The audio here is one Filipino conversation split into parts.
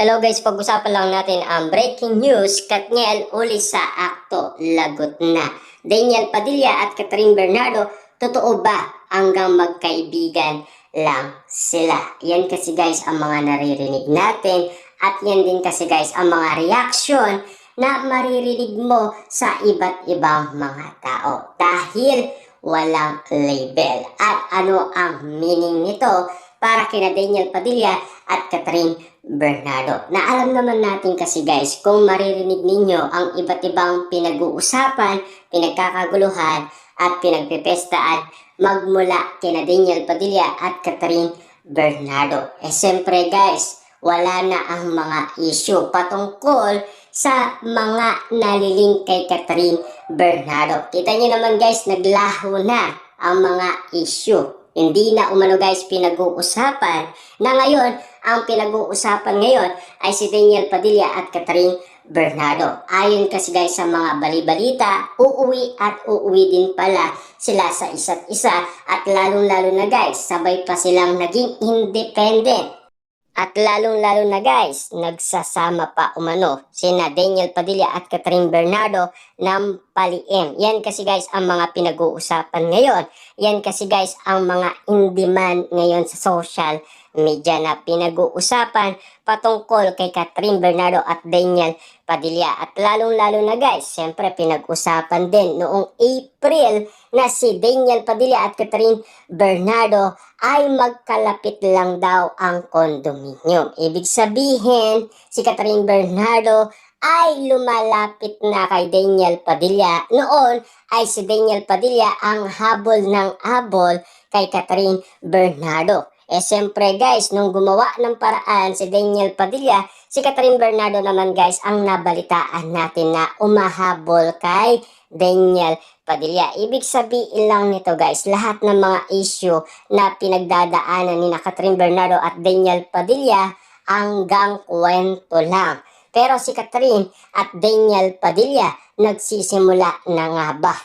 Hello guys, pag-usapan lang natin ang breaking news. Katniel uli sa akto, lagot na. Daniel Padilla at Catherine Bernardo, totoo ba hanggang magkaibigan lang sila? Yan kasi guys ang mga naririnig natin at yan din kasi guys ang mga reaction na maririnig mo sa iba't ibang mga tao. Dahil walang label. At ano ang meaning nito para kina Daniel Padilla at Catherine Bernardo? Na alam naman natin kasi guys, kung maririnig ninyo ang iba't ibang pinag-uusapan, pinagkakaguluhan at pinagpipestaan magmula kina Daniel Padilla at Catherine Bernardo. Siyempre guys, wala na ang mga issue patungkol sa mga naliling kay Catherine Bernardo. Kita nyo naman guys, naglaho na ang mga issue. Hindi na umano guys pinag-uusapan na ngayon, ang pinag-uusapan ngayon ay si Daniel Padilla at Catherine Bernardo. Ayon kasi guys sa mga balibalita, uuwi at uuwi din pala sila sa isa't isa at lalong-lalo na guys, sabay pa silang naging independent. At lalong-lalo na guys, nagsasama pa umano sina Daniel Padilla at Catherine Bernardo ng paliem. Yan kasi guys ang mga pinag-uusapan ngayon. Yan kasi guys ang mga in-demand ngayon sa social media na pinag-uusapan patungkol kay Catherine Bernardo at Daniel Padilla. At lalong-lalo na guys, siyempre pinag-usapan din noong April na si Daniel Padilla at Catherine Bernardo ay magkalapit lang daw ang condominium. Ibig sabihin, si Catherine Bernardo ay lumalapit na kay Daniel Padilla. Noon ay si Daniel Padilla ang habol ng habol kay Catherine Bernardo. Siyempre guys, nung gumawa ng paraan si Daniel Padilla, si Catherine Bernardo naman guys ang nabalitaan natin na umahabol kay Daniel Padilla. Ibig sabihin lang nito guys, lahat ng mga issue na pinagdadaanan ni Catherine Bernardo at Daniel Padilla hanggang kwento lang. Pero si Catherine at Daniel Padilla nagsisimula na nga ba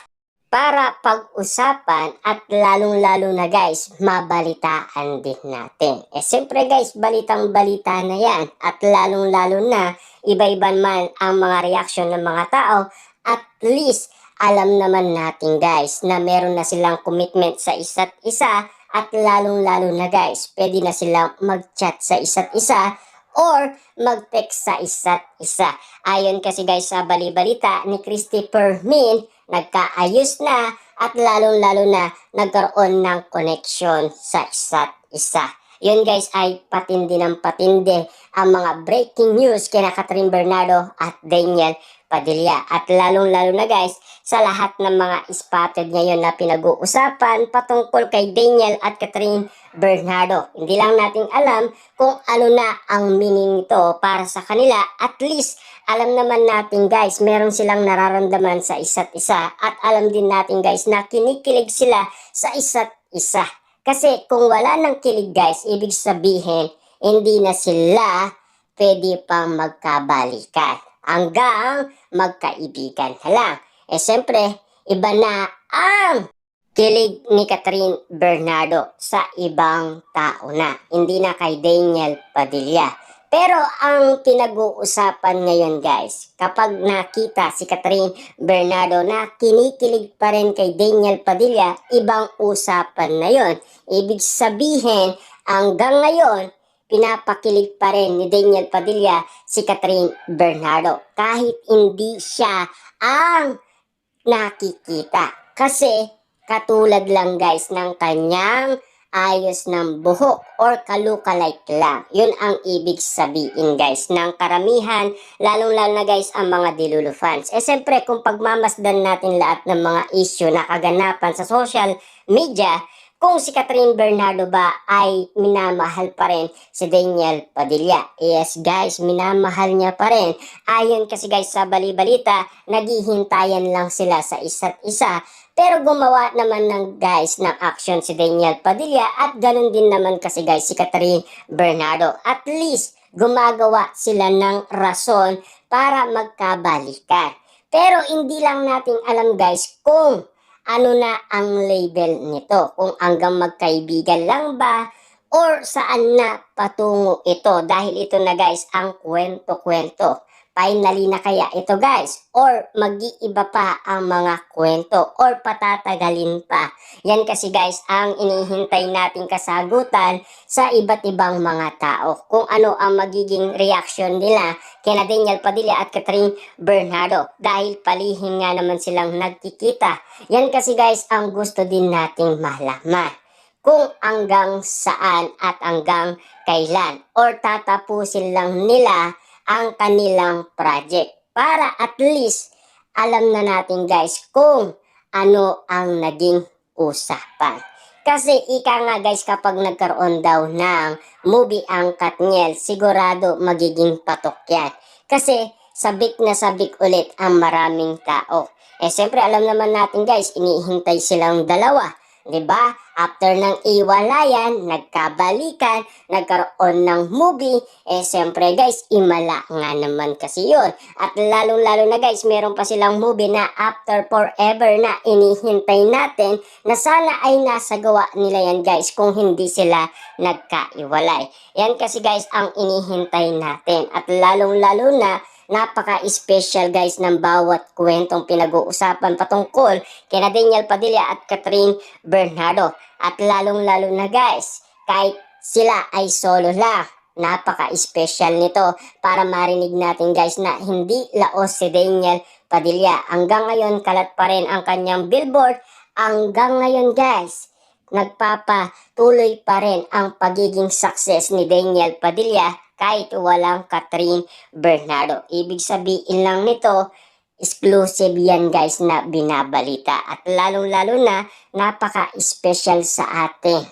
para pag-usapan at lalong-lalo na guys, mabalitaan din natin. Siyempre guys, balitang-balita na yan at lalong-lalo na iba-iba man ang mga reaksyon ng mga tao. At least, alam naman natin guys na meron na silang commitment sa isa't isa at lalong-lalo na guys, pwede na silang mag-chat sa isa't isa or mag-text sa isa't isa. Ayon kasi guys sa balibalita ni Christopher Min, nagkaayos na at lalong-lalo na nagkaroon ng connection sa isa't isa. Yun guys ay patindi ng patindi ang mga breaking news kina Catherine Bernardo at Daniel Padilla. At lalong-lalo na guys sa lahat ng mga spotted ngayon na pinag-uusapan patungkol kay Daniel at Catherine Bernardo. Hindi lang natin alam kung ano na ang meaning nito para sa kanila. At least alam naman natin guys, meron silang nararamdaman sa isa't isa at alam din natin guys na kinikilig sila sa isa't isa. Kasi kung wala ng kilig guys, ibig sabihin hindi na sila pwede pang magkabalikan hanggang magkaibigan na lang. Siyempre, iba na ang kilig ni Catherine Bernardo sa ibang tao na, hindi na kay Daniel Padilla. Pero ang pinag-uusapan ngayon guys, kapag nakita si Catherine Bernardo na kinikilig pa rin kay Daniel Padilla, ibang usapan na yon. Ibig sabihin, hanggang ngayon, pinapakilig pa rin ni Daniel Padilla si Catherine Bernardo kahit hindi siya ang nakikita. Kasi katulad lang guys ng kanyang ayos ng buhok or kalukalike lang. Yun ang ibig sabihin guys ng karamihan, lalong-lalo na guys ang mga Dilulu fans. Siyempre kung pagmamasdan natin lahat ng mga issue na kaganapan sa social media, kung si Catherine Bernardo ba ay minamahal pa rin si Daniel Padilla? Yes guys, minamahal niya pa rin. Ayon kasi guys sa balibalita, naghihintayan lang sila sa isa't isa. Pero gumawa naman ng guys ng action si Daniel Padilla at ganun din naman kasi guys si Catherine Bernardo. At least gumagawa sila ng rason para magkabalikan. Pero hindi lang natin alam guys kung ano na ang label nito. Kung hanggang magkaibigan lang ba or saan na patungo ito? Dahil ito na guys ang kwento-kwento. Finally na kaya ito guys? Or mag-iiba pa ang mga kwento? Or patatagalin pa? Yan kasi guys ang inihintay nating kasagutan sa iba't ibang mga tao. Kung ano ang magiging reaction nila kina Daniel Padilla at Catherine Bernardo. Dahil palihim nga naman silang nagkikita. Yan kasi guys ang gusto din nating malaman. Kung hanggang saan at hanggang kailan or tatapusin lang nila ang kanilang project para at least alam na natin guys kung ano ang naging usapan. Kasi ika nga guys kapag nagkaroon daw ng movie ang Katniel, sigurado magiging patok yan. Kasi sabik na sabik ulit ang maraming tao. Siyempre alam naman natin guys, inihintay silang dalawa. 'Di ba? After ng iwalayan, nagkabalikan, nagkaroon ng movie, siyempre guys, imala nga naman kasi yun. At lalong-lalo na guys, meron pa silang movie na After Forever na inihintay natin na sana ay nasa gawa nila yan guys kung hindi sila nagkaiwalay. Yan kasi guys ang inihintay natin. At lalong-lalo na napaka-special guys ng bawat kwentong pinag-uusapan patungkol kina Daniel Padilla at Catherine Bernardo. At lalong-lalo na guys, kahit sila ay solo lang, napaka-special nito para marinig natin guys na hindi laos si Daniel Padilla. Hanggang ngayon, kalat pa rin ang kanyang billboard. Hanggang ngayon guys, nagpapatuloy pa rin ang pagiging success ni Daniel Padilla kahit walang Catherine Bernardo. Ibig sabihin lang nito, exclusive yan guys na binabalita. At lalong-lalo na, napaka-special sa atin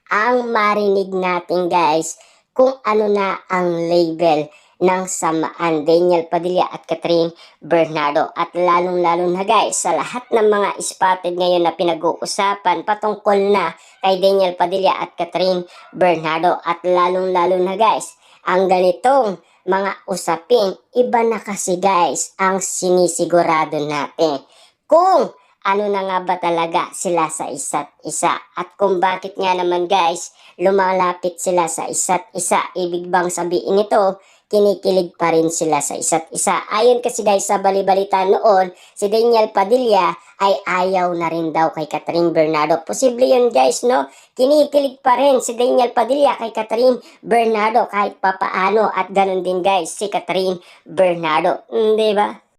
ang marinig natin guys kung ano na ang label ng samaan Daniel Padilla at Catherine Bernardo. At lalong-lalo na guys, sa lahat ng mga spotted ngayon na pinag-uusapan patungkol na kay Daniel Padilla at Catherine Bernardo. At lalong-lalo na guys, ang ganitong mga usapin, iba na kasi guys ang sinisigurado natin. Kung ano na nga ba talaga sila sa isa't isa. At kung bakit nga naman guys, lumalapit sila sa isa't isa. Ibig bang sabihin nito, kinikilig pa rin sila sa isa't isa. Ayon kasi guys sa balibalita noon, si Daniel Padilla ay ayaw na rin daw kay Catherine Bernardo. Posible yun guys, no? Kinikilig pa rin si Daniel Padilla kay Catherine Bernardo kahit papaano. At ganun din guys si Catherine Bernardo. Diba?